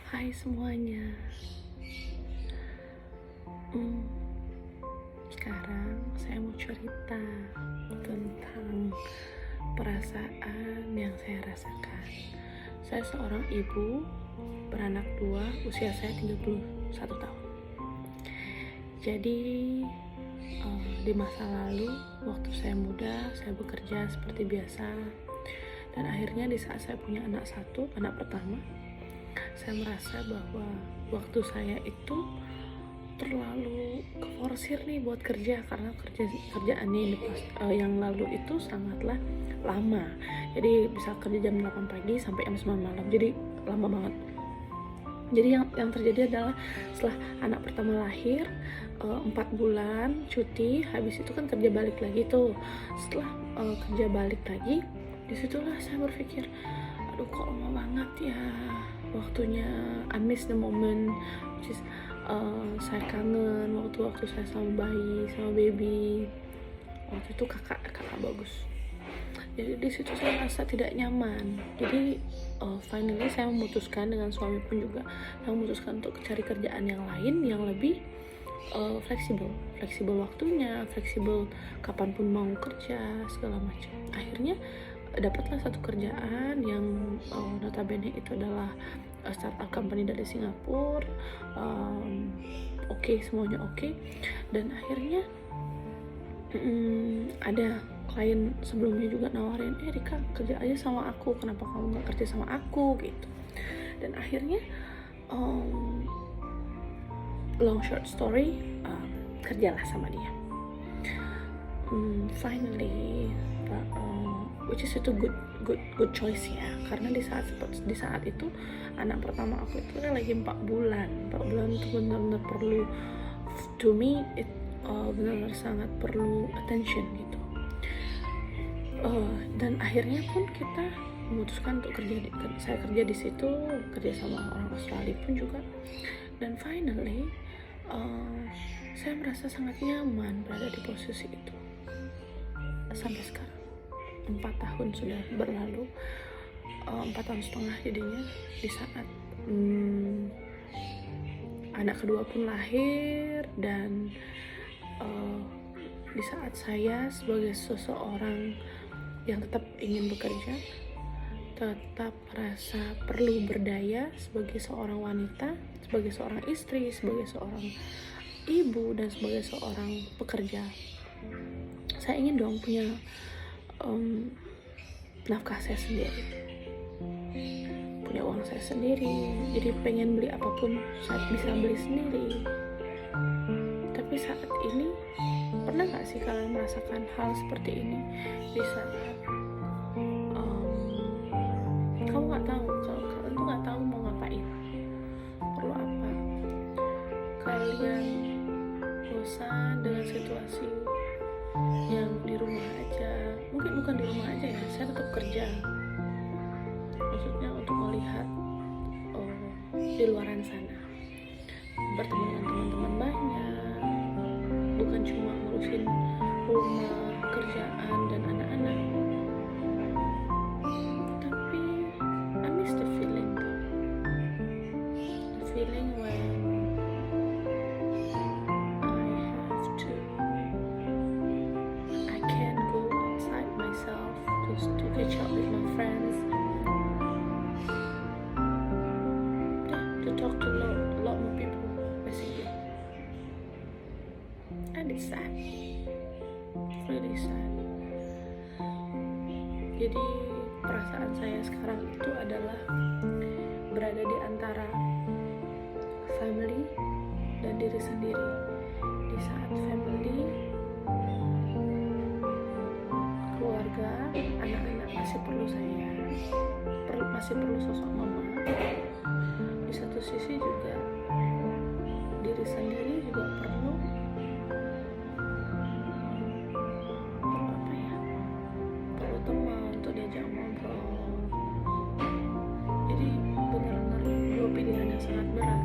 Hai semuanya. Hmm, Sekarang saya mau cerita tentang perasaan yang saya rasakan. Saya seorang ibu beranak dua, usia saya 31 tahun. Jadi di masa lalu, waktu saya muda, saya bekerja seperti biasa. Dan akhirnya di saat saya punya anak satu, anak pertama, saya merasa bahwa waktu saya itu terlalu keforsir nih buat kerja, karena kerjaannya yang lalu itu sangatlah lama. Jadi bisa kerja jam 8 pagi sampai jam 9 malam, jadi lama banget. Jadi yang terjadi adalah setelah anak pertama lahir, 4 bulan cuti, habis itu kan kerja balik lagi tuh. Setelah kerja balik lagi, disitulah saya berpikir, aduh kok lama banget ya waktunya. I miss the moment, which is saya kangen waktu saya sama bayi, sama baby. Waktu itu kakak bagus. Jadi di situ saya merasa tidak nyaman. Jadi finally saya memutuskan, dengan suami pun juga saya memutuskan untuk cari kerjaan yang lain yang lebih fleksibel waktunya, fleksibel kapanpun mau kerja, segala macam. Akhirnya dapatlah satu kerjaan yang notabene itu adalah startup company dari Singapura. Oke, semuanya oke. Dan akhirnya ada klien sebelumnya juga nawarin, Rika kerja aja sama aku, kenapa kamu nggak kerja sama aku gitu. Dan akhirnya long short story, kerjalah sama dia. Finally, which is itu good choice ya, karena di saat itu anak pertama aku itu kan lagi 4 bulan itu benar-benar perlu, to me it benar-benar sangat perlu attention gitu. Dan akhirnya pun kita memutuskan untuk saya kerja di situ, kerja sama orang Australia pun juga. Dan finally saya merasa sangat nyaman berada di posisi itu sampai sekarang. 4 tahun sudah berlalu, 4 tahun setengah jadinya, di saat anak kedua pun lahir. Dan di saat saya sebagai seseorang yang tetap ingin bekerja, tetap merasa perlu berdaya sebagai seorang wanita, sebagai seorang istri, sebagai seorang ibu, dan sebagai seorang pekerja. Saya ingin dong punya nafkah saya sendiri, punya uang saya sendiri. Jadi pengen beli apapun saya bisa beli sendiri. Tapi saat ini, pernah gak sih kalian merasakan hal seperti ini? Di saat kamu gak tahu, kalau kalian tuh gak tahu mau ngapain, perlu apa. Kalian bosan dengan situasi yang di rumah aja. Mungkin bukan di rumah aja ya, saya tetap kerja, maksudnya untuk melihat di luaran sana, bertemu dengan teman-teman banyak, bukan cuma ngurusin rumah, kerjaan, dan anak-anak. Tapi I miss the feeling when I can go outside myself just to catch up with my friends, to talk to a lot more people, basically. And it's sad, really sad. Jadi perasaan saya sekarang itu adalah berada di antara family dan diri sendiri. Di saat family, keluarga, anak-anak masih perlu saya, masih perlu sosok mama. Di satu sisi juga diri sendiri juga perlu perlu teman untuk diajak ngobrol. Jadi benar-benar dua pilihan yang sangat berat.